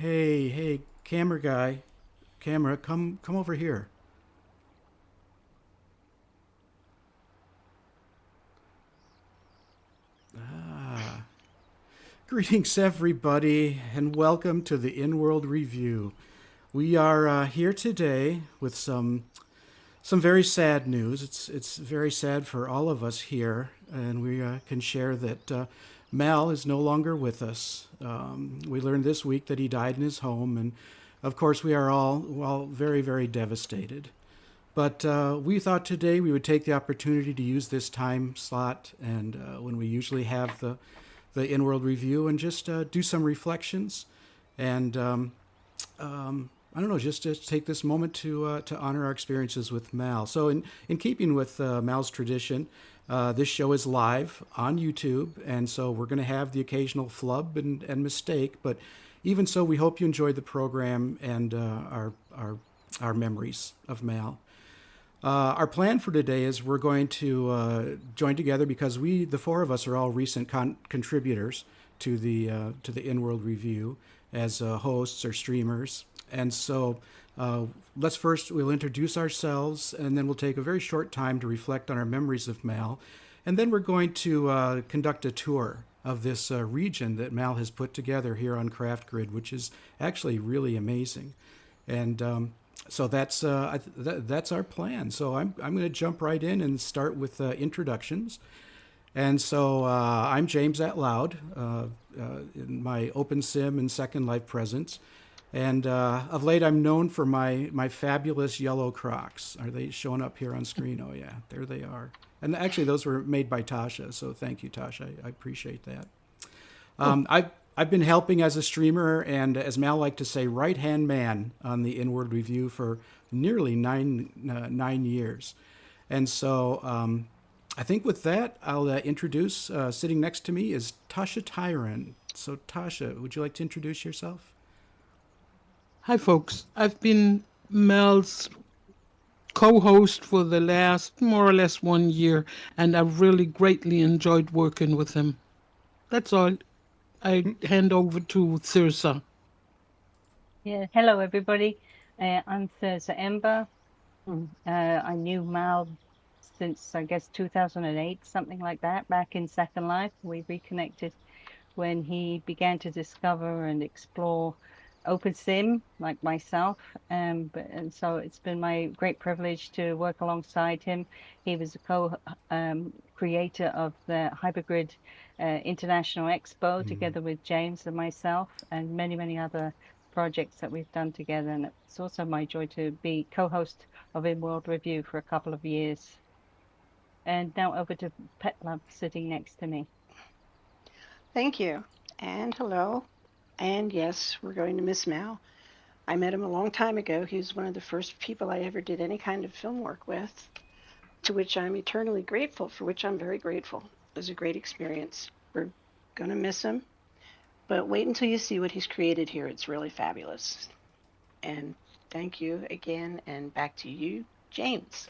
Hey, camera guy, camera, come over here. Ah, greetings everybody, and welcome to the Inworld review. We are here today with some very sad news. It's very sad for all of us here, and we can share that Mal is no longer with us. We learned this week that he died in his home, and of course we are all very devastated. But we thought today we would take the opportunity to use this time slot and when we usually have the in-world review and just do some reflections and I don't know, just take this moment to honor our experiences with Mal. So in keeping with Mal's tradition, this show is live on YouTube, and so we're going to have the occasional flub and mistake, but even so, we hope you enjoyed the program and our memories of Mal. Our plan for today is we're going to join together because the four of us, are all recent contributors to the In-World Review as hosts or streamers, and so we'll introduce ourselves, and then we'll take a very short time to reflect on our memories of Mal, and then we're going to conduct a tour of this region that Mal has put together here on Craft Grid, which is actually really amazing, and so that's our plan. So I'm going to jump right in and start with introductions. And so I'm James Atlloud, in my OpenSim and Second Life presence. And of late, I'm known for my fabulous yellow Crocs. Are they showing up here on screen? Oh yeah, there they are. And actually, those were made by Tosha. So thank you, Tosha. I appreciate that. I've been helping as a streamer and, as Mal liked to say, right hand man on the Inward Review for nearly 9 years, and so I think with that I'll introduce. Sitting next to me is Tosha Tyran. So Tosha, would you like to introduce yourself? Hi, folks. I've been Mel's co-host for the last more or less 1 year, and I've really greatly enjoyed working with him. That's all. I hand over to Thirza. Yeah, hello everybody. I'm Thirza Ember. I knew Mal since I guess 2008, something like that, back in Second Life. We reconnected when he began to discover and explore OpenSim, like myself. And so it's been my great privilege to work alongside him. He was a co-creator of the Hypergrid International Expo, together with James and myself, and many other projects that we've done together. And it's also my joy to be co-host of Inworld Review for a couple of years. And now over to Petlove sitting next to me. Thank you. And hello. And yes, we're going to miss Mal. I met him a long time ago. He was one of the first people I ever did any kind of film work with, to which I'm eternally grateful, for which I'm very grateful. It was a great experience. We're going to miss him, but wait until you see what he's created here. It's really fabulous. And thank you again, and back to you, James.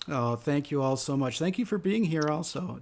Oh, thank you all so much. Thank you for being here. Also,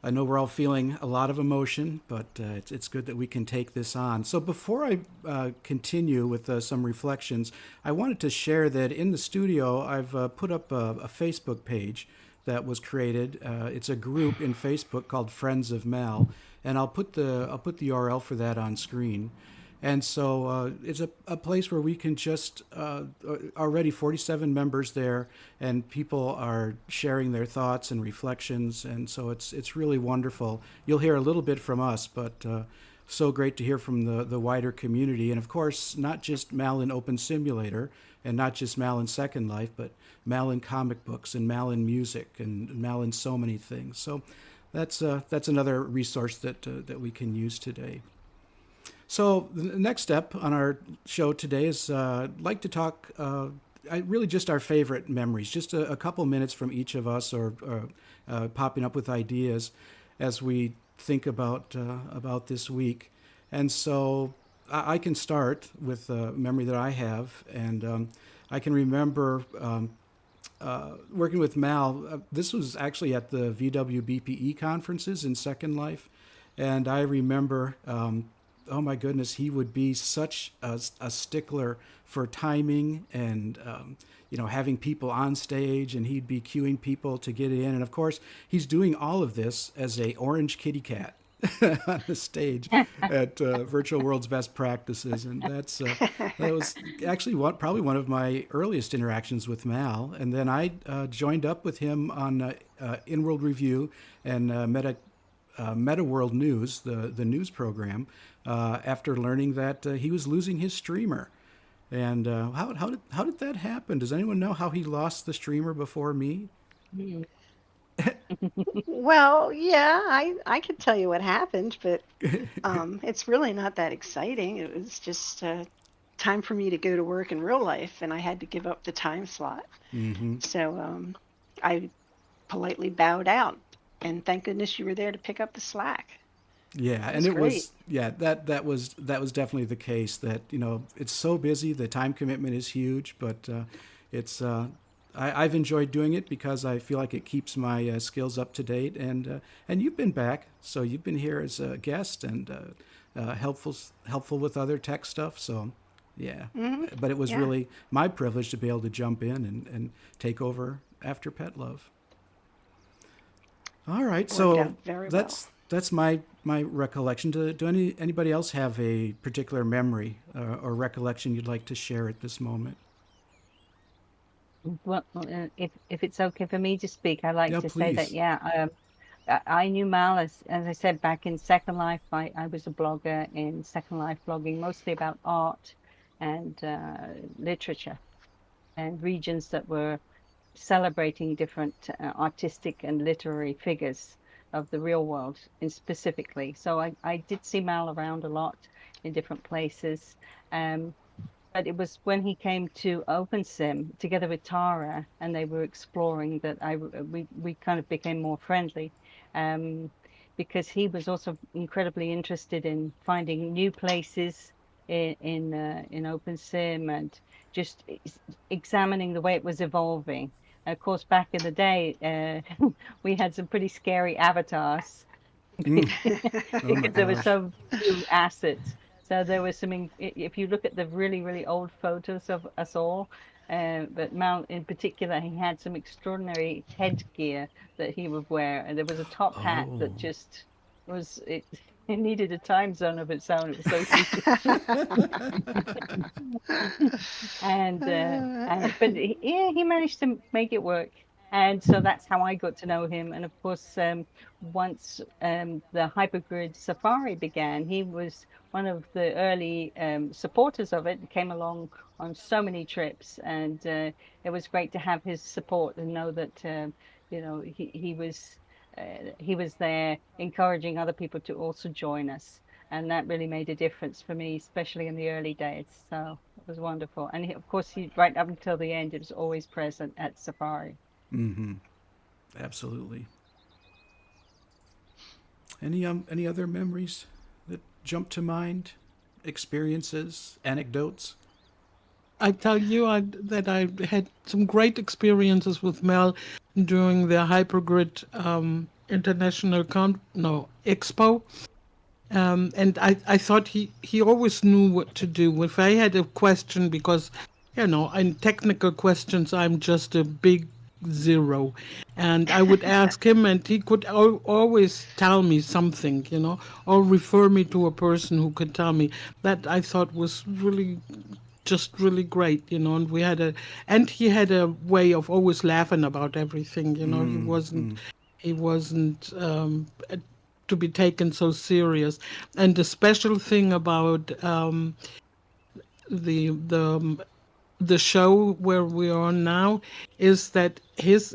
I know we're all feeling a lot of emotion, but it's good that we can take this on. So before I continue with some reflections, I wanted to share that in the studio I've put up a Facebook page that was created. It's a group in Facebook called Friends of Mal, and I'll put the URL for that on screen. And so it's a place where we can just, already 47 members there, and people are sharing their thoughts and reflections, and so it's really wonderful. You'll hear a little bit from us, but so great to hear from the wider community. And of course, not just Mal in Open Simulator, and not just Mal in Second Life, but Mal in comic books, and Mal in music, and Mal in so many things. So that's another resource that we can use today. So the next step on our show today is I'd like to talk really just our favorite memories, just a couple minutes from each of us, or popping up with ideas as we think about this week. And so I can start with a memory that I have, and I can remember working with Mal. This was actually at the VW BPE conferences in Second Life, and I remember oh my goodness, he would be such a stickler for timing and having people on stage, and he'd be cueing people to get in. And of course, he's doing all of this as a orange kitty cat on the stage at Virtual World's Best Practices, and that was actually probably one of my earliest interactions with Mal. And then I joined up with him on Inworld Review and Meta World News, the news program, after learning that he was losing his streamer. And how did that happen? Does anyone know how he lost the streamer before me? Well, yeah, I could tell you what happened, but it's really not that exciting. It was just time for me to go to work in real life, and I had to give up the time slot. Mm-hmm. So I politely bowed out, and thank goodness you were there to pick up the slack. Yeah, and it was that was definitely the case. That it's so busy, the time commitment is huge, but it's I've enjoyed doing it because I feel like it keeps my skills up to date. And you've been back, so you've been here as a guest and helpful with other tech stuff. So yeah, but it was really my privilege to be able to jump in and take over after Petlove. All right, so that's my recollection. Do anybody else have a particular memory or recollection you'd like to share at this moment? Well, if it's okay for me to speak, I'd like to say that, I knew Mal, as I said, back in Second Life. I was a blogger in Second Life, blogging mostly about art and literature and regions that were celebrating different artistic and literary figures of the real world specifically. So I did see Mal around a lot in different places. But it was when he came to OpenSim together with Tara, and they were exploring, that we kind of became more friendly, because he was also incredibly interested in finding new places in OpenSim and just examining the way it was evolving. And of course, back in the day, we had some pretty scary avatars because there were so few assets. So there was some, if you look at the really, really old photos of us all, but Mal in particular, he had some extraordinary headgear that he would wear. And there was a top hat that just was, it needed a time zone of its own. It was so but he managed to make it work. And so that's how I got to know him. And of course, once the Hypergrid Safari began, he was one of the early supporters of it, came along on so many trips. And it was great to have his support and know that, he was there encouraging other people to also join us. And that really made a difference for me, especially in the early days. So it was wonderful. And of course, right up until the end, it was always present at Safari. Mm-hmm. Absolutely. Any other memories that jump to mind? Experiences, anecdotes? I tell you that I had some great experiences with Mel during the Hypergrid International Expo. And I thought he always knew what to do. If I had a question, because, in technical questions, I'm just a big zero. And I would ask him, and he could always tell me something, or refer me to a person who could tell me. That I thought was really great, and he had a way of always laughing about everything, he wasn't to be taken so serious. And the special thing about the show where we are now is that his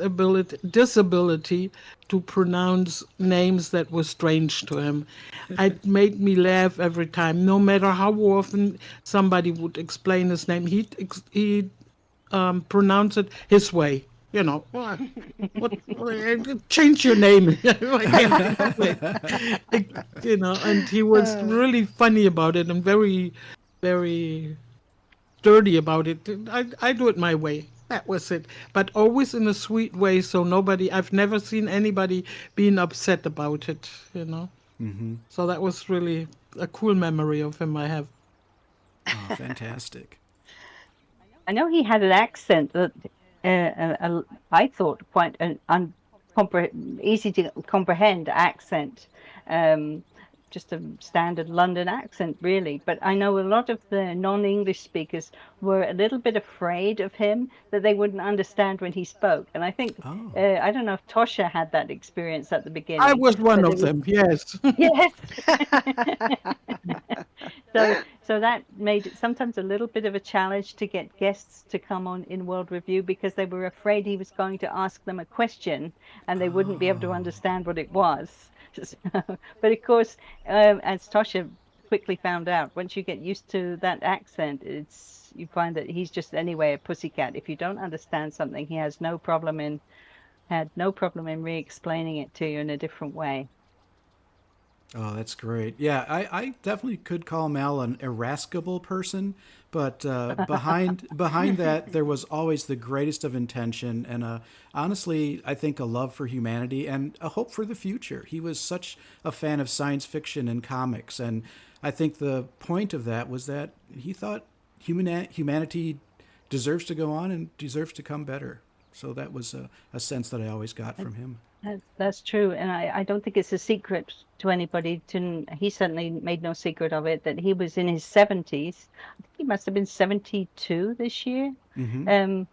disability to pronounce names that were strange to him. It made me laugh every time, no matter how often somebody would explain his name. He'd pronounce it his way. Change your name. And he was really funny about it and very, very sturdy about it. I do it my way. That was it. But always in a sweet way, so I've never seen anybody being upset about it, Mm-hmm. So that was really a cool memory of him I have. Oh, fantastic. I know he had an accent that I thought quite an easy to comprehend accent, um, just a standard London accent, really. But I know a lot of the non-English speakers were a little bit afraid of him, that they wouldn't understand when he spoke. And I think Oh. I don't know if Tosha had that experience at the I beginning, was one but of them, yes. yes. So that made it sometimes a little bit of a challenge to get guests to come on Inworld Review, because they were afraid he was going to ask them a question and they wouldn't be able to Oh. understand what it was. So, but of course, as Tosha quickly found out, once you get used to that accent, you find that he's just anyway a pussycat. If you don't understand something, he has had no problem in re-explaining it to you in a different way. Oh, that's great. Yeah, I definitely could call Mal an irascible person, but behind that there was always the greatest of intention and honestly, I think a love for humanity and a hope for the future. He was such a fan of science fiction and comics, and I think the point of that was that he thought humanity deserves to go on and deserves to come better. So that was a sense that I always got from him. That's true, and I don't think it's a secret to anybody. He certainly made no secret of it, that he was in his 70s. I think he must have been 72 this year. Mm-hmm.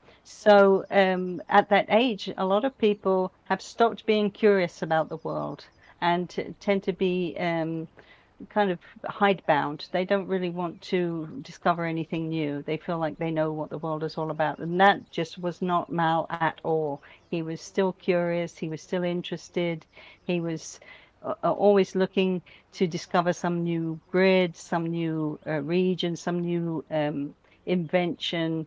At that age, a lot of people have stopped being curious about the world and tend to be kind of hidebound. They don't really want to discover anything new. They feel like they know what the world is all about. And that just was not Mal at all. He was still curious. He was still interested. He was always looking to discover some new grid, some new region, some new invention.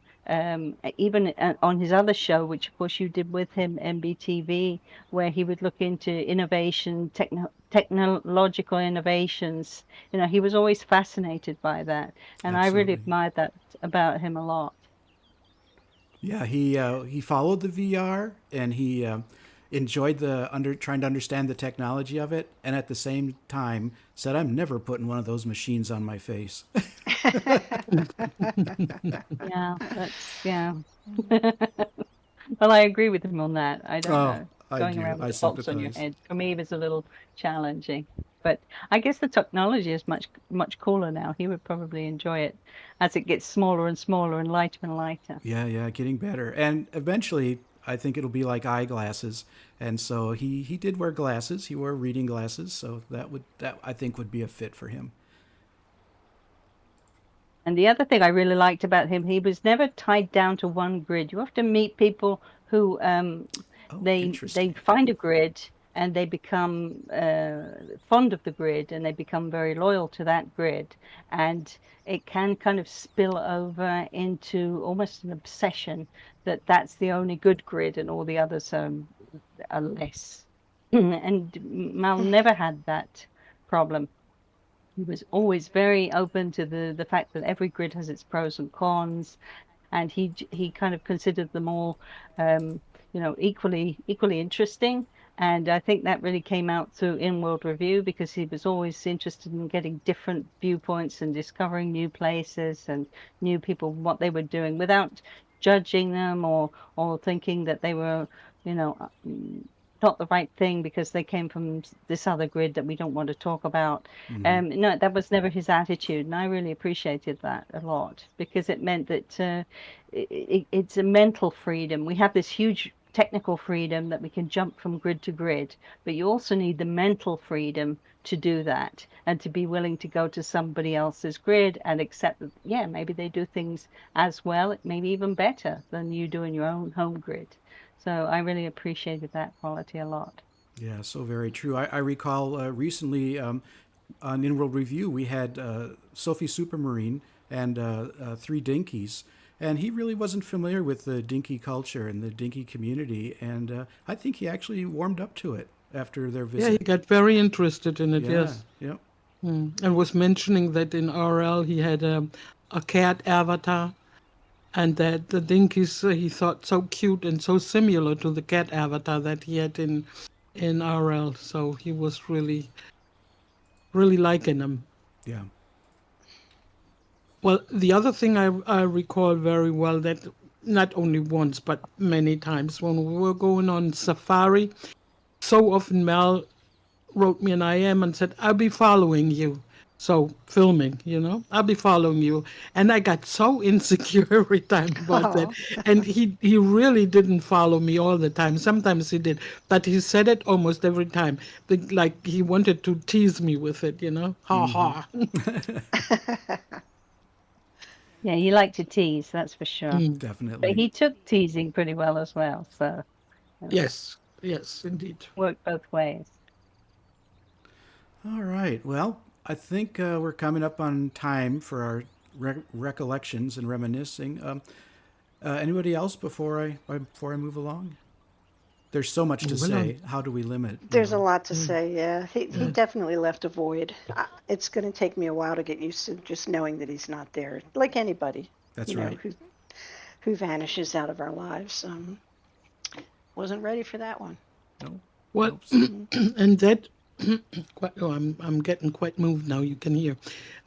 Even on his other show, which of course you did with him, MBTV, where he would look into innovation, technological innovations. He was always fascinated by that, and I really Absolutely. admired that about him a lot. Yeah, he followed the VR and he enjoyed trying to understand the technology of it, and at the same time said, "I'm never putting one of those machines on my face." Yeah. Well, I agree with him on that. I don't Oh, know. I Going do. around with I the box on your sympathize. head for me was a little challenging. But I guess the technology is much cooler now. He would probably enjoy it as it gets smaller and smaller and lighter and lighter. Yeah, getting better, and eventually, I think it'll be like eyeglasses. And so he did wear glasses. He wore reading glasses, so that I think would be a fit for him. And the other thing I really liked about him, he was never tied down to one grid. You often meet people who Oh, they interesting. find a grid and they become fond of the grid and they become very loyal to that grid, and it can kind of spill over into almost an obsession that that's the only good grid and all the others are less. And Mal never had that problem. He was always very open to the fact that every grid has its pros and cons, and he kind of considered them all, equally interesting. And I think that really came out through Inworld Review, because he was always interested in getting different viewpoints and discovering new places and new people, what they were doing, without judging them or thinking that they were, you know, not the right thing because they came from this other grid that we don't want to talk about. Hmm. No, that was never his attitude, and I really appreciated that a lot, because it meant that it's a mental freedom. We have this huge technical freedom that we can jump from grid to grid, but you also need the mental freedom to do that and to be willing to go to somebody else's grid and accept that, yeah, maybe they do things as well, maybe even better than you do in your own home grid. So I really appreciated that quality a lot. Yeah, so very true. I recall recently on Inworld Review we had Sophie Supermarine and three Dinkies, and he really wasn't familiar with the Dinky culture and the Dinky community, and I think he actually warmed up to it after their Yeah, he visit. got very interested in it, Yeah, yes. yeah. And was mentioning that in RL he had a cat avatar, and that the Dinkies he thought so cute and so similar to the cat avatar that he had in RL. So he was really really liking them. Yeah. Well, the other thing I recall very well, that not only once but many times when we were going on safari, so often Mel wrote me an IM and said, "I'll be following you." So filming, I'll be following you. And I got so insecure every time about that. Oh, And he really didn't follow me all the time. Sometimes he did, but he said it almost every time. Like he wanted to tease me with it, Ha ha. Yeah, he liked to tease, that's for sure. But Definitely. he took teasing pretty well as well, so Yes, yes, indeed. worked both ways. All right. Well, I think we're coming up on time for our recollections and reminiscing. Anybody else before I move along? There's so much to Moving on. say. How do we limit? there's a lot to say. Yeah, he definitely left a void. It's going to take me a while to get used to just knowing that he's not there, like anybody. That's right. Who vanishes out of our lives. Wasn't ready for that one. No. Well, and that, I'm getting quite moved now, you can hear.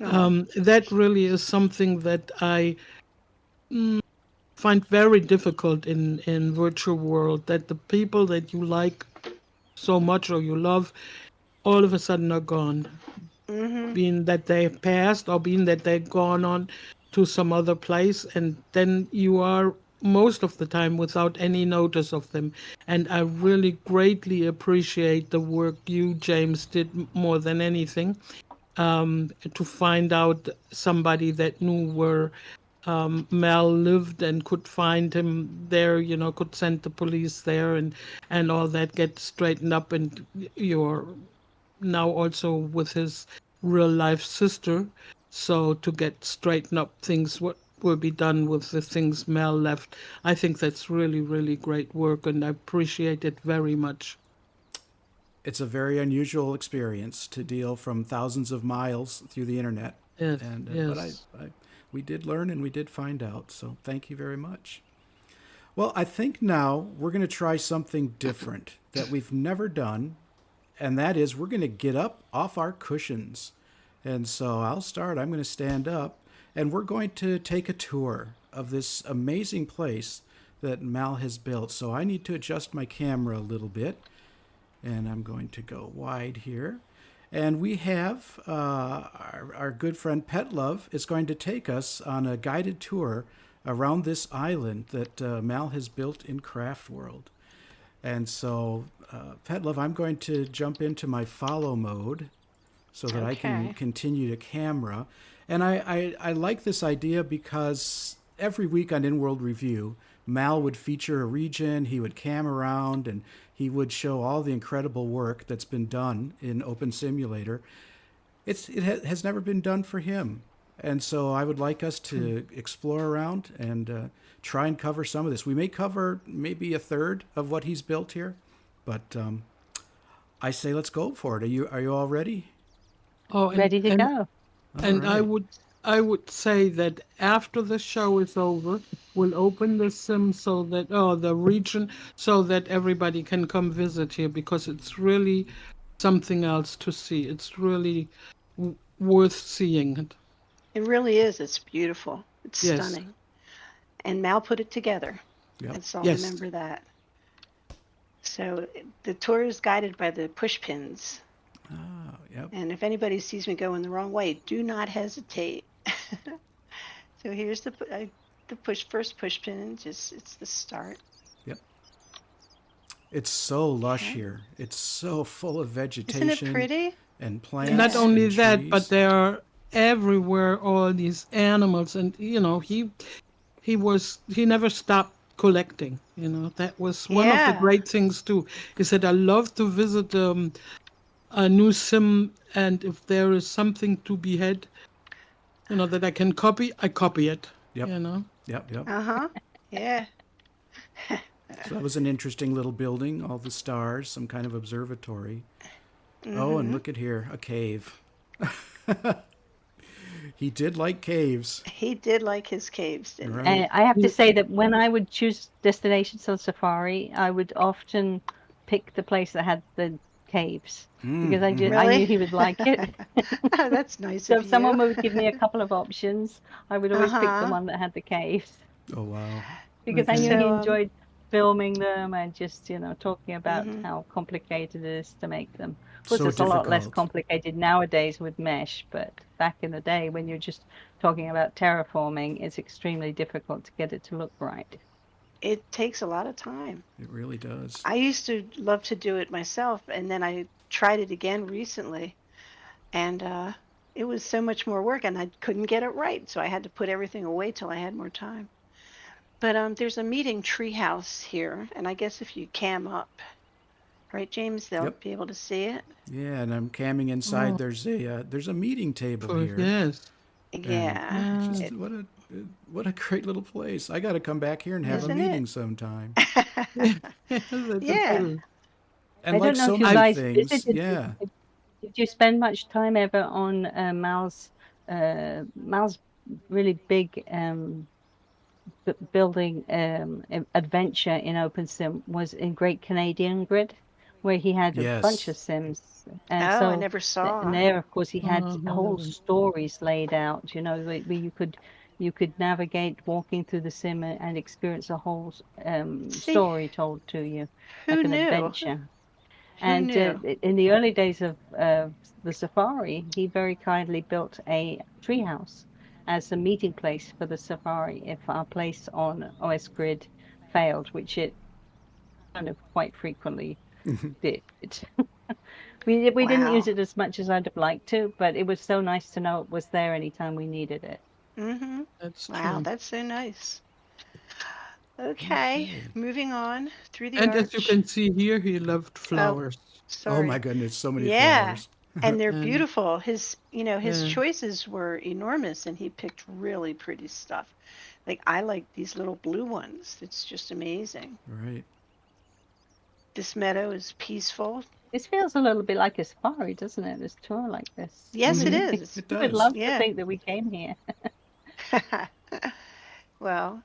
That really is something that I find very difficult in virtual world, that the people that you like so much or you love, all of a sudden are gone. Being that they've passed or being that they've gone on to some other place, and then you are most of the time without any notice of them. And I really greatly appreciate the work you, James, did more than anything, to find out somebody that knew where Mel lived and could find him there, could send the police there and all that, get straightened up. And you're now also with his real life sister. So to get straightened up things, what will be done with the things Mel left. I think that's really, really great work, and I appreciate it very much. It's a very unusual experience to deal from thousands of miles through the internet. Yes, And yes. but we did learn and we did find out. So thank you very much. Well, I think now we're going to try something different that we've never done, and that is we're going to get up off our cushions. And so I'll start. I'm going to stand up, and we're going to take a tour of this amazing place that Mal has built. So I need to adjust my camera a little bit, and I'm going to go wide here. And we have our good friend Petlove is going to take us on a guided tour around this island that Mal has built in Craft World. And so, Petlove, I'm going to jump into my follow mode so that I can Okay. continue to camera. And I like this idea because every week on Inworld Review, Mal would feature a region, he would cam around, and he would show all the incredible work that's been done in Open Simulator. It has never been done for him. And so I would like us to explore around and try and cover some of this. We may cover maybe a third of what he's built here, but I say let's go for it. Are you all ready? Oh, Ready to go. And All right. I would say that after the show is over, we'll open the sim so that the region, so that everybody can come visit here, because it's really something else to see. It's really worth seeing it. It really is. It's beautiful. It's Yes. stunning. And Mal put it together. Yep. Let's all Yes. remember that. So the tour is guided by the push pins. Oh, yep. And if anybody sees me going the wrong way, do not hesitate. So here's the first push pin. It's the start. Yep. It's so lush Okay. here. It's so full of vegetation Isn't it pretty? and plants. Not only and that, but trees. there are everywhere all these animals, and he never stopped collecting. That was one of the Yeah. great things too. He said, "I love to visit a new sim, and if there is something to be had, that I can copy, I copy it." Yep. Yep. Uh-huh. Yeah. So that was an interesting little building, all the stars, some kind of observatory. Oh, and look at here, a cave. He did like caves. He did like his caves, didn't he? Right. And I have to say that when I would choose destinations on Safari, I would often pick the place that had the caves because I knew Really? he would like it. Oh, that's nice So of if someone you. would give me a couple of options, I would always pick the Uh-huh. one that had the caves Oh, wow. because I knew Okay. he So, enjoyed filming them and just, talking about mhm. how complicated it is to make them. Of course, So it's a lot less difficult. complicated nowadays with mesh, but back in the day when you're just talking about terraforming, it's extremely difficult to get it to look right. It takes a lot of time. It really does. I used to love to do it myself, and then I tried it again recently, and it was so much more work, and I couldn't get it right, so I had to put everything away till I had more time. But there's a meeting treehouse here, and I guess if you cam up, right, James, they'll Yep. be able to see it. Yeah, and I'm camming inside. There's a meeting table here. Yes. And Yeah, just it, what a great little place. I got to come back here and have a isn't it? meeting sometime. That's Yeah. true. And I like don't know so if you many guys things, visited. yeah. Did you spend much time ever on Mal's really big building adventure in OpenSim was in Great Canadian Grid, where he had a bunch of Yes. sims, and Oh, I so never and saw. there, of course, he had whole Uh-huh. stories laid out. Where you could navigate walking through the sim and experience a whole See, story told to you, who like an knew? adventure. Who And knew? in the early days of the safari, he very kindly built a treehouse as a meeting place for the safari if our place on OS Grid failed, which it kind of quite frequently did. We didn't use Wow. it as much as I'd have liked to, but it was so nice to know it was there anytime we needed it. Mm-hmm. That's Wow, true. that's so nice. Okay, Okay. moving on through the And as you arch. can see here, he loved Oh, flowers. Oh my sorry. goodness, so many Yeah, flowers. and they're And beautiful. His yeah, choices were enormous, and he picked really pretty stuff. Like I like these little blue ones. It's just amazing. Right. This meadow is peaceful. This feels a little bit like a safari, doesn't it? This tour like this. Yes, it mhm. is. It We would does. love to Yeah. think that we came here. Well,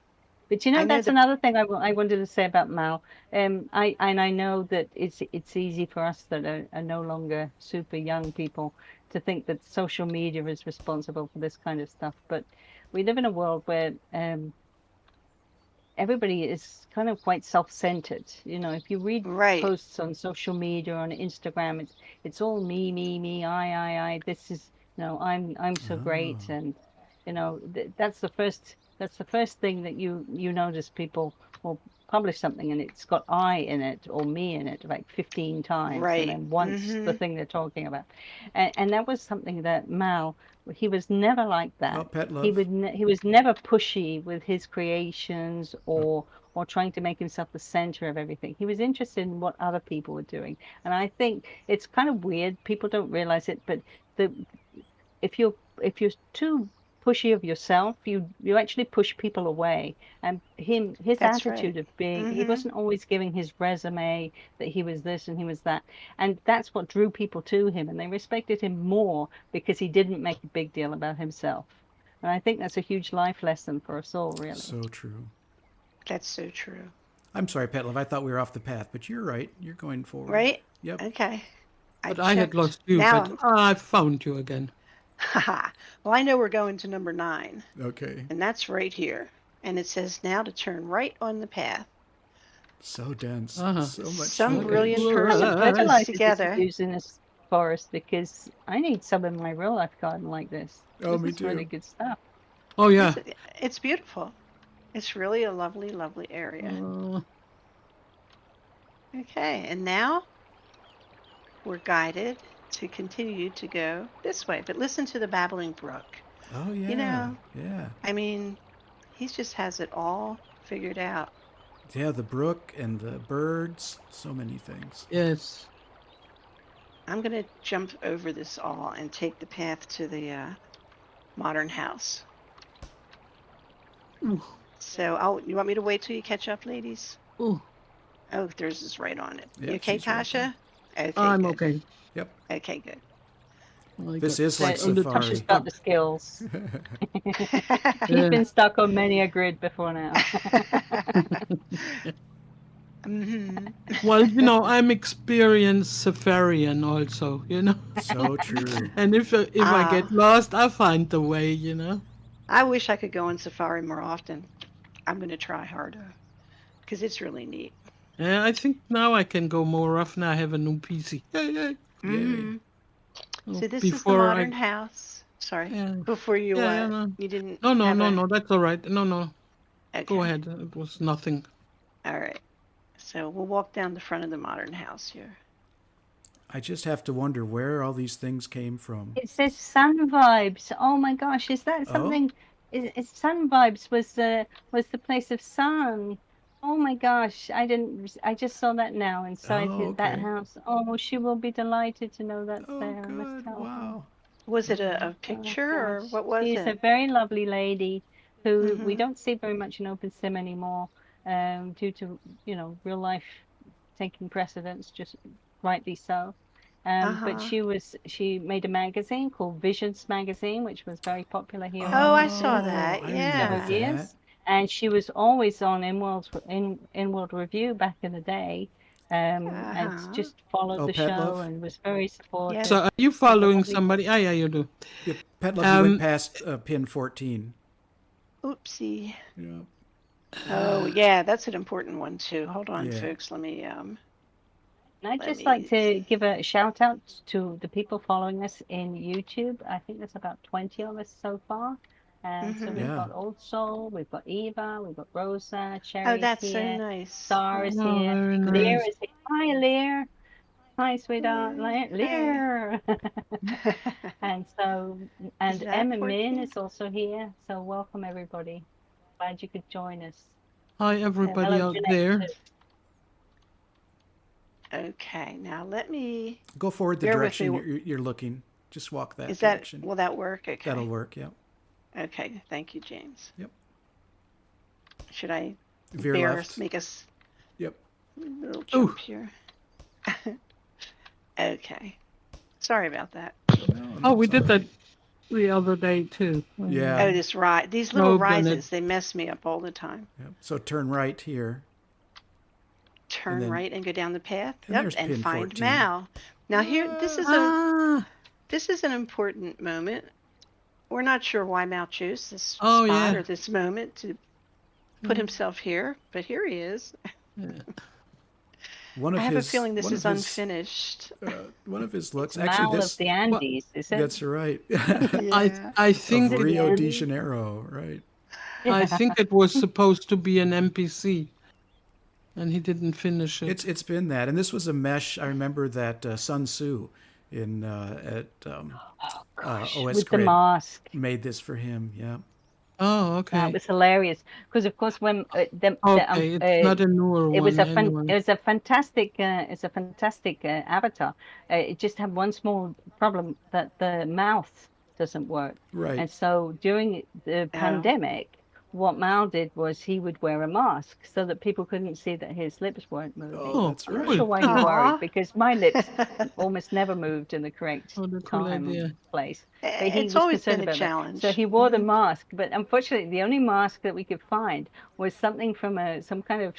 But I know that's the another thing I wanted to say about Mal. I know that it's easy for us that are no longer super young people to think that social media is responsible for this kind of stuff. But we live in a world where everybody is kind of quite self-centered. If you read right. posts on social media, on Instagram, it's all me, I. This is, I'm so Oh, great, and that's the first thing that you notice. People will publish something and it's got I in it or me in it like 15 times, and Right. then once the Mm-hmm. thing they're talking about, and that was something that Mal, he was never like oh, that. pet He love. would he was never pushy with his creations Oh, or trying to make himself the center of everything. He was interested in what other people were doing, and I think it's kind of weird. People don't realize it, but the if you're too pushy of yourself, you actually push people away. And his That's right. attitude of being, he Mm-hmm. wasn't always giving his resume that he was this and he was that, and that's what drew people to him, and they respected him more because he didn't make a big deal about himself. And I think that's a huge life lesson for us all, really. so true. That's so true. I'm sorry, pet love. I thought we were off the path, but you're right. You're going forward. Right? Yep. Okay. I But I had checked. lost you, Now but I'm, I found you again. haha. Well, I know we're going to number 9, Okay. and that's right here. And it says now to turn right on the path. So dense. Uh-huh. So much Some Okay. brilliant foliage. What kind person of put this fertilizer does he together. use in this forest? Because I need some in my real life garden like this. Oh, This me is really too. good stuff. Oh yeah. It's beautiful. It's really a lovely, lovely area. Okay, and now we're guided to continue to go this way. But listen to the babbling brook. Oh, You yeah. know, Yeah. I mean, he just has it all figured out. Yeah, the brook and the birds. So many things. Yes. I'm going to jump over this all and take the path to the modern house. Ooh. So you want me to wait till you catch up, ladies? Ooh. Oh, theirs is right on it. Yep, You okay, she's right Tasha? Okay, I'm good. okay. Yep. Okay, good. I This got is like So under Tasha's safari. got the skills. She's Yeah. been stuck on many a grid before now. Hmm. Well, I'm experienced safarian also, So true. and if I get Ah, lost, I find the way. I wish I could go on safari more often. I'm going to try harder because it's really neat. Yeah, I think now I can go more often. I have a new PC. Yay. Yay. Hmm. Oh, So this is the before modern I, house. Sorry, yeah, before you yeah, no, you didn't no, no, have no, a. no, that's all right. No, go Okay. ahead. It was nothing. All right. So we'll walk down the front of the modern house here. I just have to wonder where all these things came from. It says Sun Vibes. Oh my gosh, is that Oh, something? Is Sun Vibes was the place of sun? Oh my gosh, I just saw that now inside oh, that okay. house. Oh, she will be delighted to know that's Oh, there. I must good. tell her. Wow. Was it All a right. Oh picture or gosh, what was she's a it? very lovely lady who we Mm-hmm. don't see very much in Open Sim anymore, due to real life taking precedence, just rightly so. But Uh-huh. she made a magazine called Visions Magazine, which was very popular here in Oh, I Open saw Sim Oh, that. I for remember several Yeah. that. years, and she was always on Inworld Review back in the day, and Uh-huh. just followed Oh, the show Petlove? and was very Yep. So, supportive. are you She's a following lovely somebody? person. Yeah, you do. Yeah, Petlove, you went Um, past pin 14. Oopsie. Yeah. Oh, yeah, that's an important one too. Hold on, Yeah. folks. And I'd Let just like me to give a shout out to the people following us in YouTube. I think there's about 20 of us so far. And so Mm-hmm. we've Yeah. got Old Soul, we've got Eva, we've got Rosa, Oh, Cherry's that's so here, nice. Star is oh, here, very Lear nice. is here. Hi, Lear. Hi, sweetheart. Hi. Lear. And so, Is and that Emma Min 14? is also here. So welcome, everybody. Glad you could join us. Hi, And everybody hello, out Jeanette, there. too. Okay, now let me Go forward the bear with me. direction you're looking. Just walk that Is that, direction. will that work? That'll Okay. work. Yep. Okay, thank you, James. Yep. Should I Veer left. make us Yep. a little Oh, jump here? Okay. Sorry about that. No, oh, no, we it's all did that right. the other day too. Yeah. Oh, this ride, these little Nope, and it. rises, they mess me up all the time. Yep. So turn right here, and Turn right and go down the path. Yep, there's and pin find 14. Mal. Now here, Ah, this is an important moment. We're not sure why Mal chose this oh spot yeah. or this moment to put himself here, but here he is. Yeah. One I of have a his feeling this one is of his unfinished. one of his looks. It's Actually, Mal of this the Well, Andes, is it? that's right. I Yeah. I Is Of it think the Rio de Andes? Janeiro, right? I Yeah. think it was supposed to be an NPC, and he didn't finish it. It's been that, and this was a mesh. I remember that Sun Tzu in at Oh gosh, OS with the Grid mask. made this for him. Yeah. Oh, That okay. was hilarious because, of course, when Okay, it's not a newer it was one anyway. it's a fantastic avatar. It just had one small problem that the mouth doesn't work, Right. and so during the Oh. pandemic, what Mal did was he would wear a mask so that people couldn't see that his lips weren't Oh, moving. Oh, that's I'm not right. sure cool. why he worried Aw. because my lips almost never moved in the correct What a cool time idea. place, but he It's was always concerned been a about that. So challenge. he wore the Hmm. mask, but unfortunately, the only mask that we could find was something from some kind of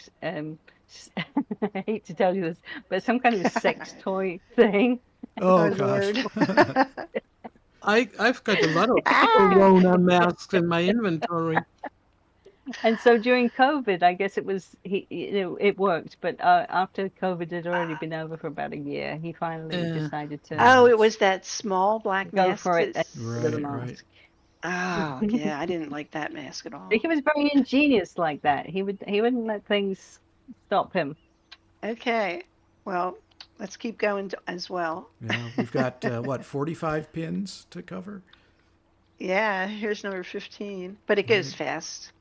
I hate to tell you this, but some kind of sex toy thing. Oh Oh, gosh. Lord. I've got a lot of Ah! Corona masks in my inventory. And so during COVID, I guess it was it worked, but after COVID had already been over for about a year, he finally Yeah. decided to Oh, it Right. was that small black go mask for it and get rid of the Right. Right. mask. Oh, yeah, I didn't like that mask at But all. he was very ingenious like that. He wouldn't let things stop him. Okay. Well, let's keep going as well. Yeah. We've got what 45 pins to cover. Yeah, here's number 15, but it goes Right. fast.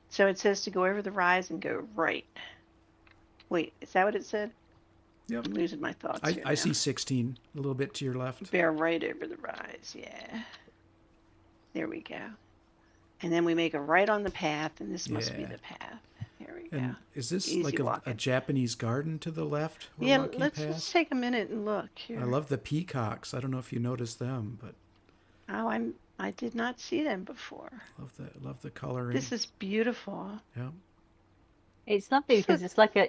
So it says to go over the rise and go right. Wait, is that what it said? Yep. I'm losing my thoughts here I now. see 16 a little bit to your left. Bear right over the rise. Yeah. There we go. And then we make a right on the path, and this must be Yeah. the path. Here we go. And is this Easy like a walking. Japanese garden to the left we're Yeah, walking let's past? take a minute and look I here. love the peacocks. I don't know if you noticed them, but Oh, I did not see them before. love the coloring. This is beautiful. Yeah. It's lovely So, because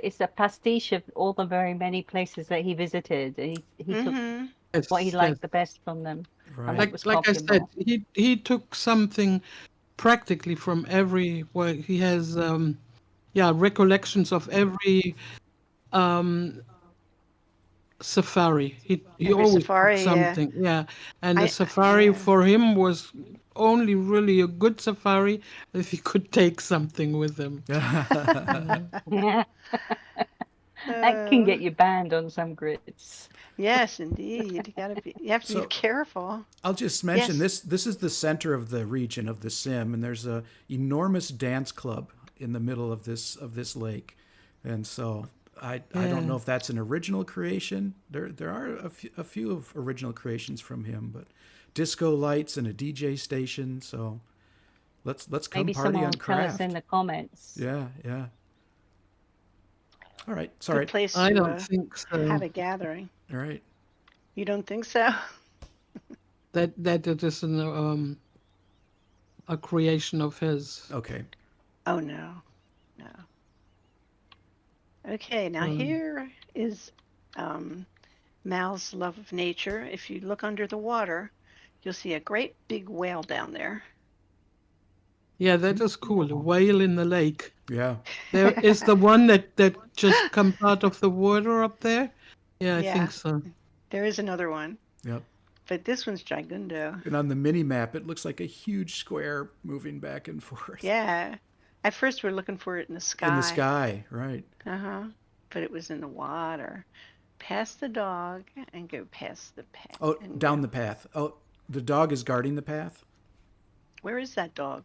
it's a pastiche of all the very many places that he visited. He took mm-hmm. what he Yes, yes. liked the best from them and what Right. was Like I said, popular. he took something practically from every. Well, he has recollections of every um safari. He Every always took safari, yeah. something. Yeah, and the I safari yeah. for him was only really a good safari if he could take something with him. Yeah, that can Uh, get you banned on some grids. yes, indeed. You have to be So careful. I'll just mention Yes. this. This is the center of the region of the sim, and there's a enormous dance club in the middle of this lake, and so I don't know Yeah. if that's an original creation. There are a few of original creations from him, but disco lights and a DJ station. So let's come Maybe party someone on will tell us in craft. the comments. Yeah, yeah. All right, Good sorry. place I to don't think have so. a gathering. All right. You don't think so? That it is a creation of his. Okay. Oh no. No. Okay, now Um, here is um, Mal's love of nature. If you look under the water, you'll see a great big whale down there. yeah, that is cool. A whale in the lake. Yeah. There is the one that just comes out of the water up there. Yeah, I Yeah, think so. there is another one, Yep. but this one's gigundo. And on the mini map, it looks like a huge square moving back and forth Yeah. At first we're looking for it in the in the sky. sky. Right. Uh-huh. But it was in the water. Past the dog and go past the path Oh, and down go. the path. Oh, the dog is guarding the path. Where is that dog?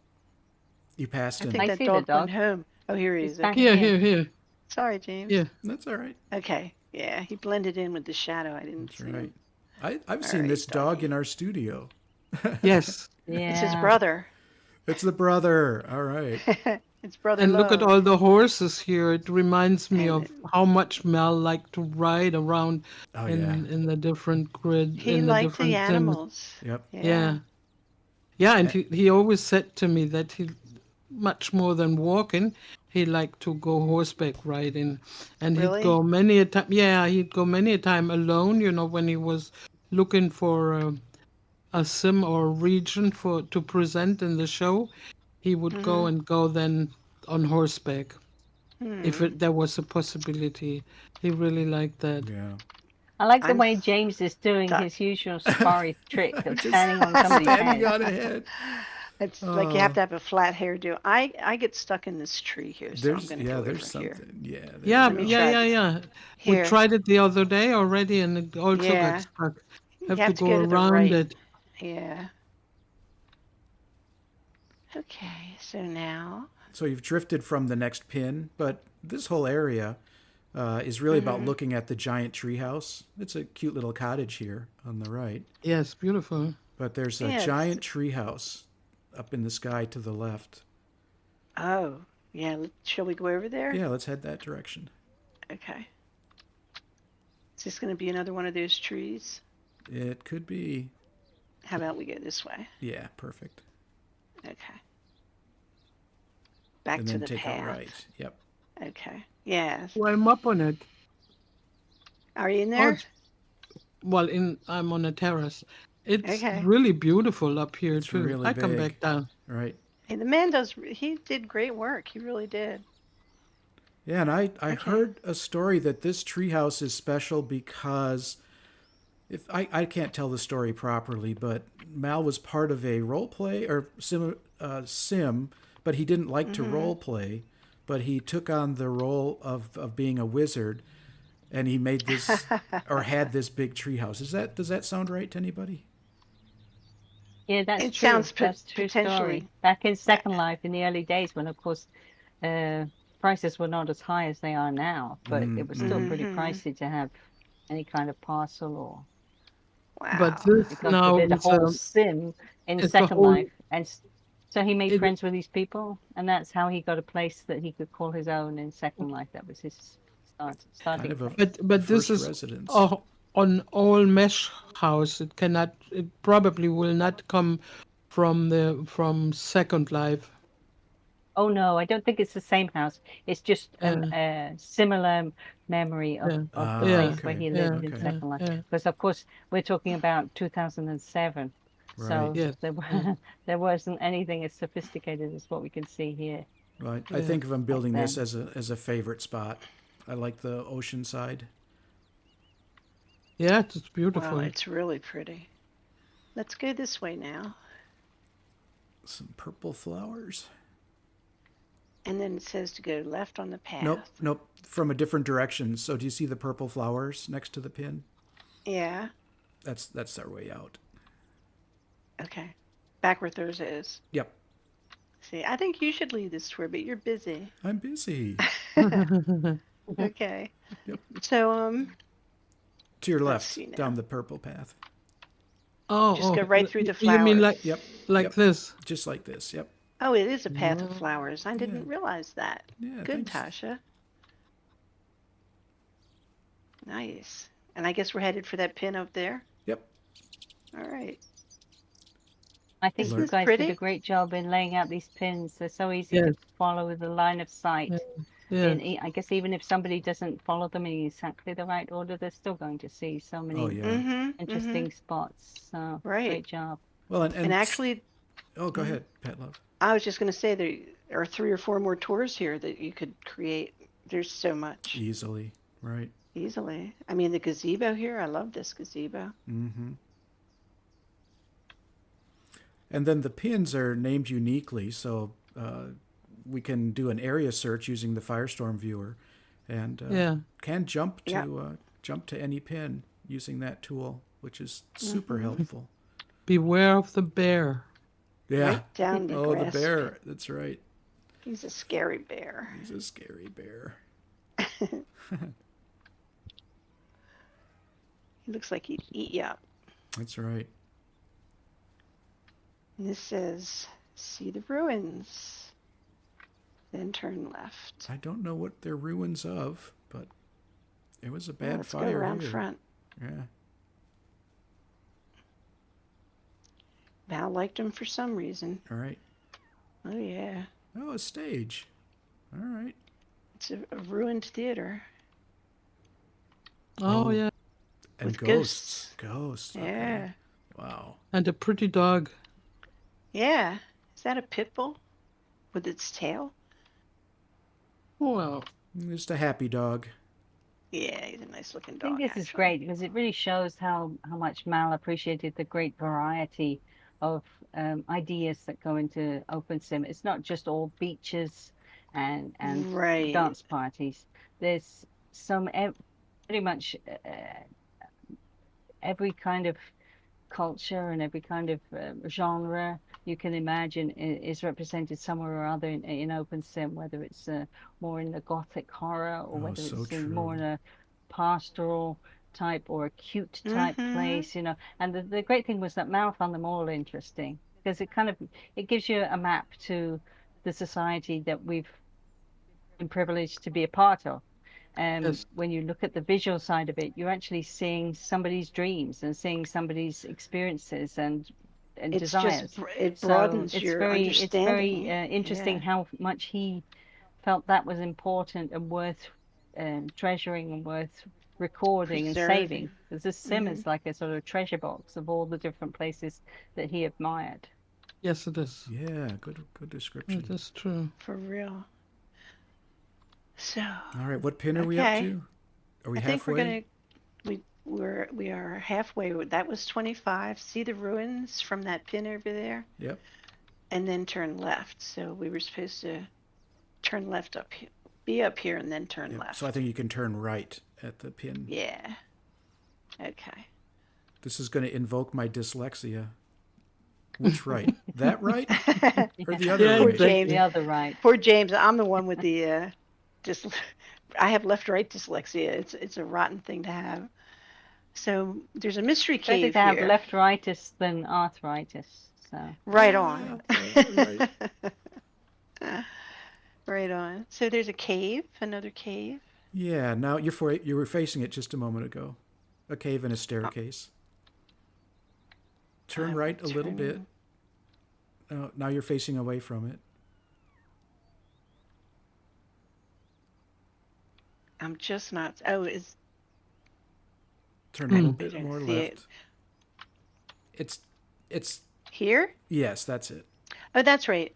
You passed I him. think I that see the dog went dog. home. Oh, here he He's is. back Okay. Here, here. here. Sorry, James. Yeah. That's all right. Okay. Yeah, he blended in with the shadow. I didn't That's see right. him. I've All seen right, this dog doggy. in our studio. Yes. It's his Yeah. brother. It's the brother. All right. It's brother And look at love. all the horses here. It reminds me And of how much Mel liked to ride around Oh yeah. in the different grid, he in the liked the different sims. animals. Yep. Yeah. Yeah. Yeah, and Eh, he always said to me that he, much more than walking, he liked to go horseback riding. And he'd Really? go many a time, yeah, he'd go many a time alone, when he was looking for a sim or a region to present in the show. He would Mm-hmm. go then on horseback if Hmm. there was a possibility. He really liked that. Yeah. I like the I'm way James is doing stuck. his usual safari trick of Just standing on somebody's standing head. on a head. It's like you have Oh, to have a flat hairdo. I get stuck in this tree here, so I'm there's gonna yeah. go There's over here. something. Yeah. There Yeah, you Let me go. try this. yeah. We Here. tried it the other day already, and it also got Yeah. stuck. You Have to have to go go to the around right. it. Yeah. Okay, so now. So you've drifted from the next pin, but this whole area is really about Mm-hmm. looking at the giant treehouse. It's a cute little cottage here on the right, Yes, beautiful. but there's a Yeah, giant treehouse up in the sky to the left. oh, yeah. Shall we go over there? Yeah, let's head that direction. Okay. Is this gonna be another one of those trees? It could be. How about we go this way? Yeah, perfect. Okay. Back And to then the take path. a right. Yep. Okay. Yes. Well, I'm up on it. Are you in Oh, there? I'm on a terrace. It's Okay. really beautiful up here It's too. really I come big. back down. Right. Hey, the man he did great work. He really did. Yeah, and I Okay. heard a story that this treehouse is special because if I can't tell the story properly, but Mal was part of a role play or sim, but he didn't like to Mm-hmm. role play, but he took on the role of being a wizard, and he made this or had this big treehouse. Does that sound right to anybody? Yeah, that's It true. sounds That's true story. potentially. Back in Second Life, in the early days, when of course prices were not as high as they are now, but it was still pretty Mm-hmm. pricey to have any kind of parcel or But Wow. this God now forbid a is whole sim in it's a Second whole Life, and so he made it, friends with these people, and that's how he got a place that he could call his own in Second Life. That was his Kind starting of a place. but this first is residence. on all mesh house. It probably will not come from Second Life. Oh no, I don't think it's the same house. It's just Yeah, a similar memory yeah, of the Ah, yeah, place where okay. he yeah, lived in Okay. yeah, Second Life. yeah. Because of course we're talking about 2007, Right. so Yes, there yes, there wasn't anything as sophisticated as what we can see here Well, I yeah, think of him back building this then. as a favorite spot. I like the ocean side. yeah. It's Well, beautiful. it's really pretty. Let's go this way now. Some purple flowers. And then it says to go left on the Nope, path. nope. From a different direction. So do you see the purple flowers next to the pin? Yeah. That's our way out. Okay. Back where Thirza is. Yep. See, I think you should lead this tour, but you're busy. I'm busy. Okay. Yep. So, To your let's left, see now. down the purple path. Just go Oh, right through the you mean flowers. Yep. like Yep. this? Just like this. Yep. Oh, it is a path of Yeah. flowers. I didn't realize that. Yeah. Good, Thanks. Tasha. Nice. And I guess we're headed for that pin up there. Yep. All right. I think Isn't you this guys did a pretty? great job in laying out these pins. They're so easy Yes, to follow with the line of sight. yeah, And I guess even if somebody doesn't follow them in exactly the right order, they're still going to see so Oh many yeah. Mm-hmm. interesting spots. So Right. great job. Well, And actually, Oh, go ahead, Pet Love. I was just going to say there are 3 or 4 more tours here that you could create. There's so much Easily. Right. easily. I mean, the gazebo here, I love this gazebo. Mm-hmm. And then the pins are named uniquely, so we can do an area search using the Firestorm viewer, and yeah. can jump Yeah. to any pin using that tool, which is super helpful. Beware of the bear. Yeah. Right down the Oh, the grass bear. pit. That's right. He's a scary bear. He's a scary bear. He looks like he'd eat you up. That's right. And this says, see the ruins, then turn left. I don't know what they're ruins of, but it was a bad Let's go fire around here. front. Yeah. Val liked him for some reason. All right. Oh, yeah. Oh, a stage. All right. It's a ruined theater. Oh, Oh. yeah, And With ghosts. Ghosts. Okay. Yeah. Wow. and a pretty dog. Yeah. Is that a pit bull with its tail? Wow. Just a happy dog. Yeah, he's a nice looking I dog. think this is actually. great because it really shows how much Mal appreciated the great variety of ideas that go into OpenSim. It's not just all beaches and Right. dance parties. There's pretty much every kind of culture and every kind of genre you can imagine is represented somewhere or other in OpenSim, whether it's more in the gothic horror or Oh, whether so it's more in true. a pastoral type or a cute type Mhm. place, you know. And the great thing was that Mal found them all interesting because it gives you a map to the society that we've been privileged to be a part of. Yes, When you look at the visual side of it, you're actually seeing somebody's dreams and seeing somebody's experiences and It's desires. just, it So broadens it's your very understanding. interesting Yeah. how much he felt that was important and worth treasuring and worth recording and saving. Preserving. Because this sim Mhm. is like a sort of treasure box of all the different places that he admired. yes, it is. Yeah, good description. It is true. For real. So, All right, what pin are we up okay. to? Are we I think halfway? we are halfway. That was 25. See the ruins from that pin over there? Yep. And then turn left. So we were supposed to turn left up here, be up here and then turn Yep. left. So I think you can turn right at the pin. Yeah. Okay. This is going to invoke my dyslexia. Which right? That right or the other Yeah, Poor right? exactly. James. The other right. Poor James. I'm the one with the I have left-right dyslexia. It's a rotten thing to have. So there's a mystery Better cave to have here. left-ritis than arthritis. So Right on. Right. Right on. So there's a cave, another cave. Yeah, now you were facing it just a moment ago. A cave and a staircase. Turn I'm right a little bit. turning. Now you're facing away from it. I'm just not. Oh, is Turn a little I bit don't more see it left. It's here. yes, that's it. Oh, that's right.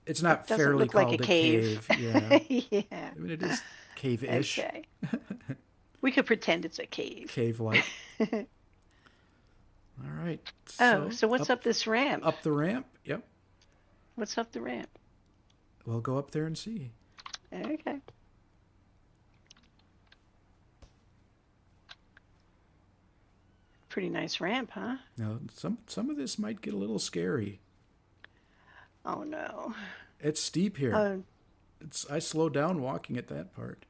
It's It not doesn't fairly look like a called a cave. cave. Yeah. Yeah. I mean, it is cave-ish, Okay. We could pretend it's a cave. cave-like. All right. Oh, So so what's up this ramp? up the ramp. Yep. What's up the ramp? We'll go up there and see. Okay. Pretty nice ramp, huh? Now, some of this might get a little scary. Oh no. It's steep here. Oh, I slowed down walking at that part.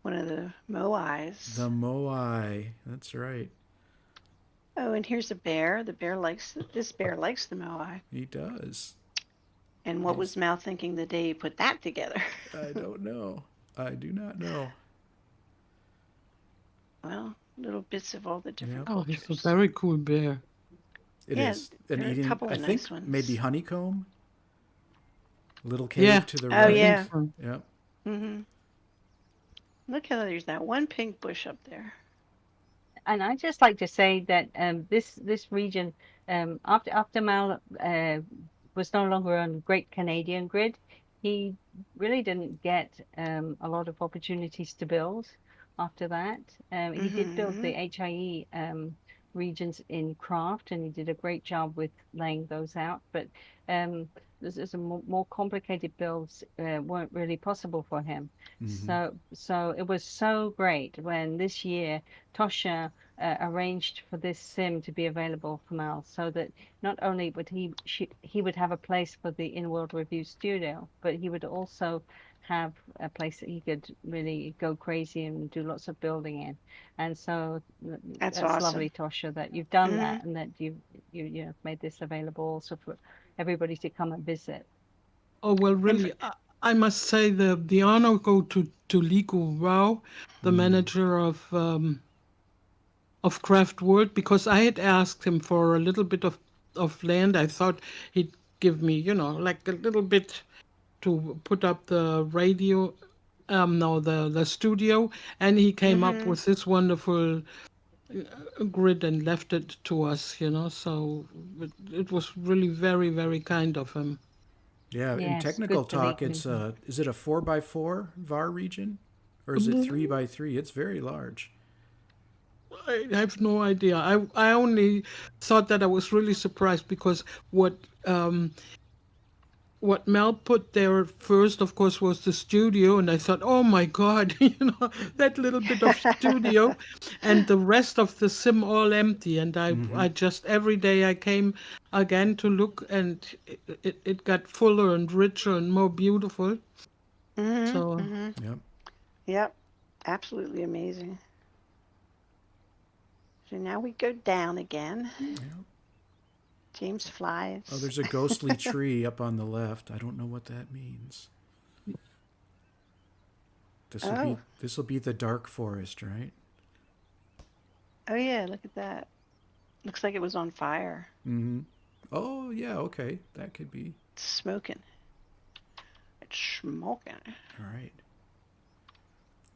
one of the moais. The moai. That's right. Oh, and here's a bear. This bear likes the moai. He does. And what Yes. was Mal thinking the day he put that together? I don't know. I do not know. Well, little bits of all the different Oh, he's a cultures. very cool bear. It Yeah, is. And there are a eating, couple I of think, nice ones. maybe honeycomb. Little cave Yeah. to the Oh, right. yeah. So, Yep. Mm-hmm. Look how there's that one pink bush up there. And I just like to say that this region, after Mal was no longer on Great Canadian Grid, he really didn't get a lot of opportunities to build after that. He did build the HIE regions in Craft, and he did a great job with laying those out. But there's a more complicated builds weren't really possible for him. So it was so great when this year Tosha arranged for this sim to be available for Mal, so that not only would he would have a place for the Inworld Review Studio, but he would also have a place that he could really go crazy and do lots of building in. And so That's lovely, awesome. Tosha, that you've done Mm-hmm. that, and that you know made this available also for everybody to come and visit. oh well, And really, I must say the honor go to Liku Rao, the manager of Craft World, because I had asked him for a little bit of land. I thought he'd give me, like a little bit to put up the radio, no, the studio, and he came up with this wonderful grid and left it to us, so it was really very, very kind of him. Yeah. In Yes, technical good to talk, meet it's him. is it a 4x4 VAR region, or is it 3x3? It's very large. I have no idea. I only thought that I was really surprised because what Mel put there first, of course, was the studio, and I thought, oh my God, that little bit of studio, and the rest of the sim all empty. And I just every day I came again to look, and it got fuller and richer and more beautiful. So Yep. Yep. Absolutely amazing. So now we go down again. Yep. James flies. Oh, there's a ghostly tree up on the left. I don't know what that means. This will be the dark forest, right? Oh yeah, look at that. Looks like it was on fire. Mm-hmm. Oh yeah, okay. That could be. It's smoking. It's smoking. All right.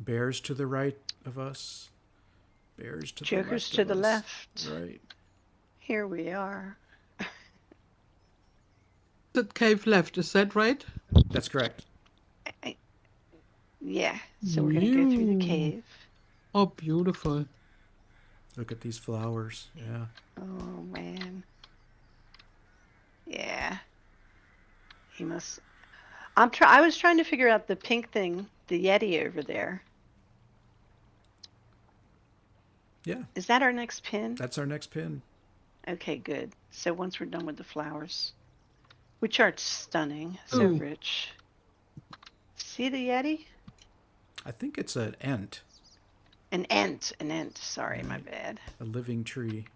Bears to the right of us. Bears to the left. Jokers to of the us. left. Right. Here we are. that cave left, is that right? That's correct. Yeah. So we're gonna go through the cave. Oh, beautiful. Look at these flowers. Yeah. Oh man. Yeah. He must. I was trying to figure out the pink thing, the Yeti over there. Yeah. Is that our next pin? That's our next pin. Okay, good. So once we're done with the flowers, which are stunning, so Ooh. rich. See the Yeti? I think it's an ent, An ent. Sorry, my bad. a living tree.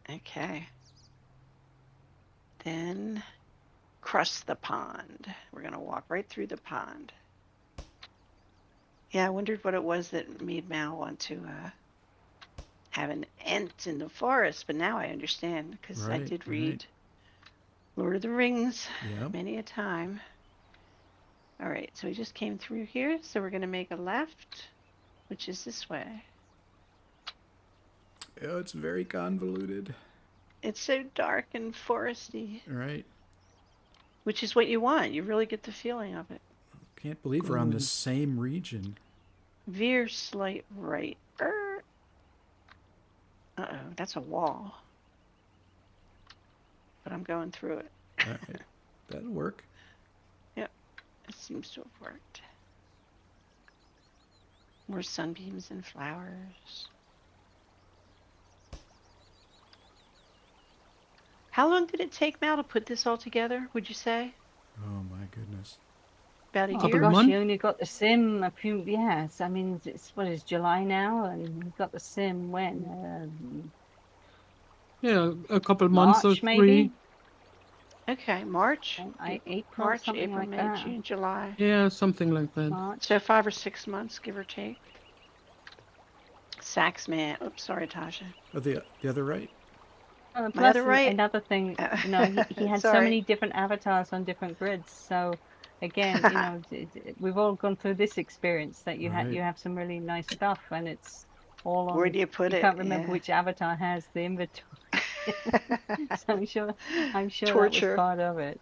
Okay. Then cross the pond. We're going to walk right through the pond. Yeah, I wondered what it was that made Mal want to have an ent in the forest, but now I understand because I Right, did right. read Lord of the Rings Yep. many a time. All right, so we just came through here, so we're going to make a left, which is this way. Oh, it's very convoluted. It's so dark and foresty, Right. which is what you want. You really get the feeling of it. Can't believe we're on the same region. Veer slight right. Uh-oh, that's a wall. But I'm going through it. All right. That'll work. Yep, it seems to have worked. More sunbeams and flowers. How long did it take, Mal, to put this all together, would you say? Oh my goodness. About a Oh year? of gosh, months? you only got the sim a few, yes. I mean, it's what is July now, and you got the sim when? Yeah, a couple months or March, 3. maybe? Okay, March, April, March, something April, like May, that. June, July. Yeah, something like that. March. So 5 or 6 months, give or take. Saxman. Oops, sorry, Tasha. Oh, the other right? Plus, other right? another thing, you know, he had so Sorry. many different avatars on different grids. So, again, you know, we've all gone through this experience that you Right. have some really nice stuff, and it's all on. Where do you put it? Can't remember Yeah. which avatar has the inventory. So I'm sure that Torture. was part of it.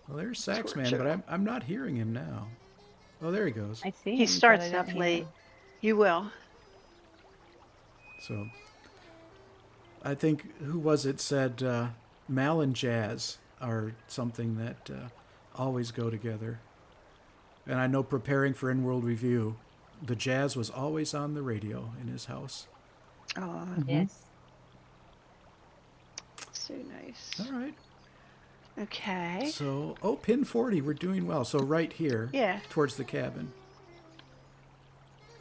Well, there's Saxman, Torture. but I'm not hearing him now. Oh, there he goes. I see He him, but I starts don't up hear late. him. You will. So, I think, who was it said Mal and jazz are something that always go together. And I know preparing for Inworld Review, the jazz was always on the radio in his house. Oh, Yes. so nice. All right. Okay. So, pin 40, we're doing well. So right here, Yeah. towards the cabin.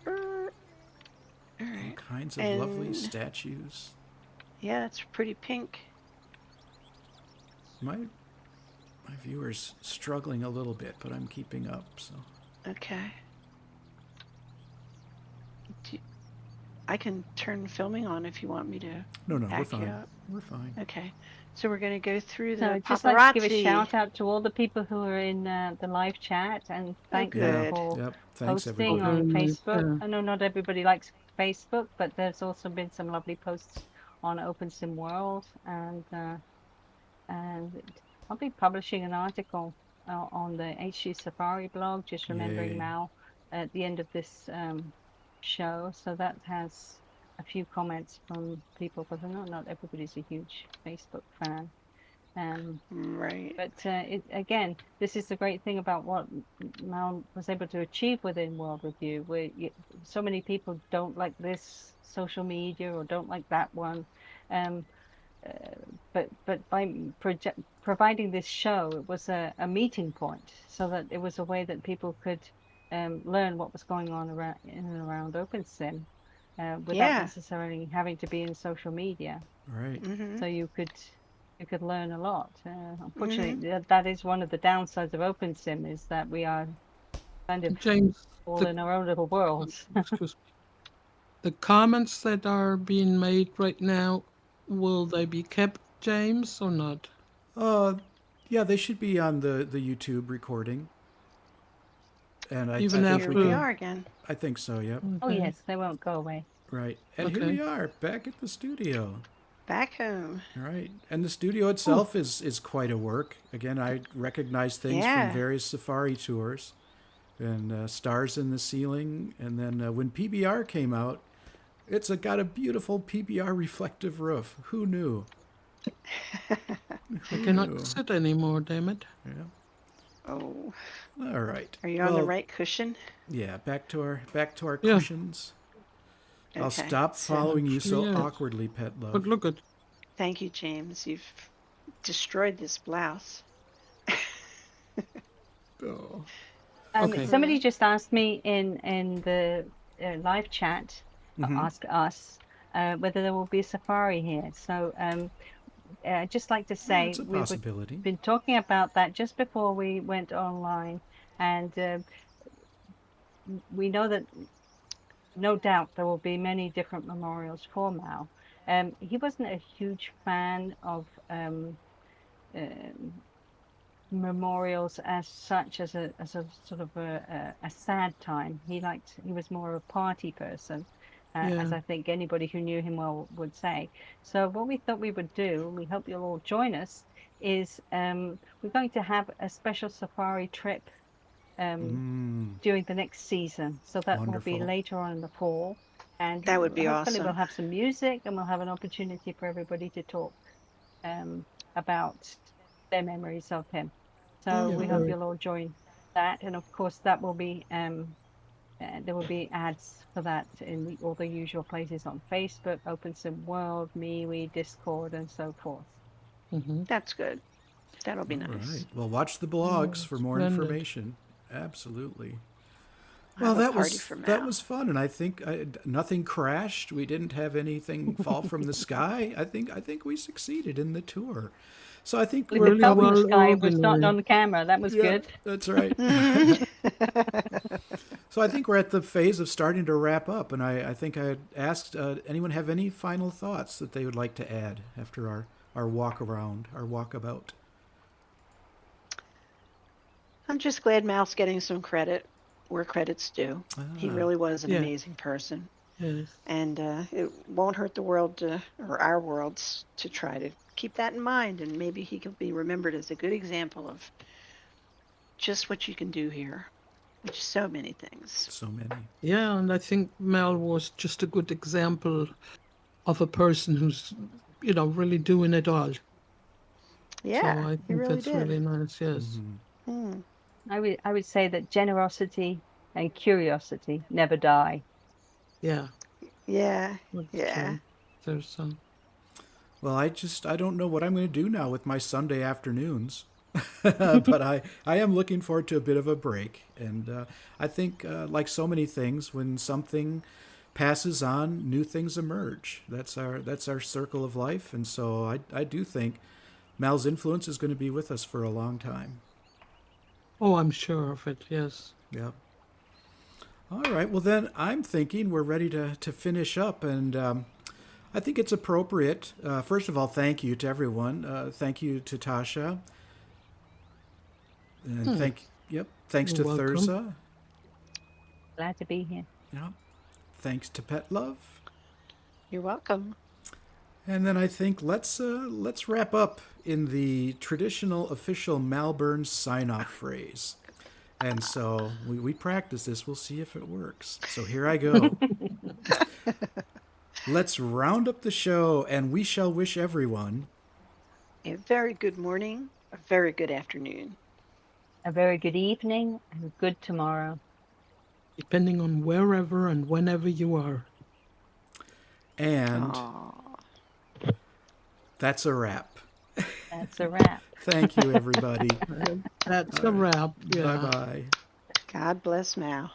All All right. kinds of And- lovely statues. Yeah, that's pretty pink. My viewer's struggling a little bit, but I'm keeping up. So Okay. I can turn filming on if you want me to. no, we're Back you fine. up. We're fine. Okay. So we're going to go through So the I'd just like to give a paparazzi. shout out to all the people who are in the live chat, and thank them good. for Yep. Thanks, posting everybody. on Very nice, Facebook. yeah. I know not everybody likes Facebook, but there's also been some lovely posts on Inworld, and I'll be publishing an article on the HG Safari blog, just remembering Yay. Mal at the end of this show. So that has a few comments from people, because I know not everybody's a huge Facebook fan. Right. But again, this is the great thing about what Mal was able to achieve within World Review, where so many people don't like this social media or don't like that one. But by providing this show, it was a meeting point, so that it was a way that people could learn what was going on in and around OpenSim without Yeah. necessarily having to be in social media. Right. Mm-hmm. So you could learn a lot. Unfortunately, that is one of the downsides of OpenSim, is that we are kind of James, all in our own little worlds. excuse me. The comments that are being made right now, will they be kept, James, or not? Yeah, they should be on the YouTube recording. And I Even think Here we we can. are again. I think so. Yep. Oh Okay. yes, they won't go away. Right. And here Okay. we are, back at the studio. Back home. All right. And the studio itself is quite a work. Again, I recognize things Yeah. from various safari tours, and stars in the ceiling. And then when PBR came out, it's got a beautiful PBR reflective roof. Who knew? I cannot sit anymore, damn it. Yeah. Oh. All right. Are you on the Well, right cushion? Yeah. Back to our Yeah. cushions. I'll Okay. stop following you so Yes. awkwardly, Pet But Love. look at, Thank you, James. You've destroyed this blouse. Oh. Okay. Somebody just asked me in the live chat, ask us whether there will be a safari here. So I'd just like to say It's a we've possibility. been talking about that just before we went online, and we know that no doubt there will be many different memorials for Mal. He wasn't a huge fan of memorials as such as a sort of a sad time. He was more of a party person, as Yeah. I think anybody who knew him well would say. So what we thought we would do, and we hope you'll all join us, is we're going to have a special safari trip during the next season. So that will be Wonderful. later on in the fall. And That would be hopefully we'll awesome. have some music, and we'll have an opportunity for everybody to talk about their memories of him. So Yeah, we hope very. you'll all join that. And of course, that will be there will be ads for that in all the usual places on Facebook, World, MeWe, Discord, and so forth. That's good. That'll be All nice. right. Well, watch the blogs for more Splendid. information. Absolutely. I'll Well, have a that party was for that Mal. was fun, and I think nothing crashed. We didn't have anything fall from the sky. I think we succeeded in the tour. So I think If it Really fell from the well sky, it was not organized. on the camera. That was yeah, good. that's right. So I think we're at the phase of starting to wrap up, and I think I had asked anyone have any final thoughts that they would like to add after our walk around, our walkabout. I'm just glad Mal's getting some credit where credit's due. He Ah, really was an Yeah. amazing person. Yes. And it won't hurt the world or our worlds to try to keep that in mind. And maybe he can be remembered as a good example of just what you can do here. Which so many things. so many. Yeah, and I think Mel was just a good example of a person who's, really doing it all. Yeah, So I he think really that's did. really nice. Yes. Mm. I would say that generosity and curiosity never die. Yeah. Yeah, That's yeah. true. There's some. Well, I don't know what I'm going to do now with my Sunday afternoons. But I am looking forward to a bit of a break. And I think, like so many things, when something passes on, new things emerge. That's our circle of life. And so I do think Mal's influence is going to be with us for a long time. Oh, I'm sure of it. Yes. Yep. All right. Well, then I'm thinking we're ready to finish up. And I think it's appropriate. First of all, thank you to everyone. Thank you to Tosha. And thanks to You're welcome. Thirza. Glad to be here. Yeah. Thanks to Petlove. You're welcome. And then I think let's wrap up in the traditional official Malburn sign-off phrase. And so we practice this. We'll see if it works. So here I go. Let's round up the show, and we shall wish everyone A very good morning, a very good afternoon. A very good evening and a good tomorrow. Depending on wherever and whenever you are. and Aw. that's a wrap. That's a wrap. Thank you, everybody. That's a wrap. Yeah. Bye-bye. God bless Mal.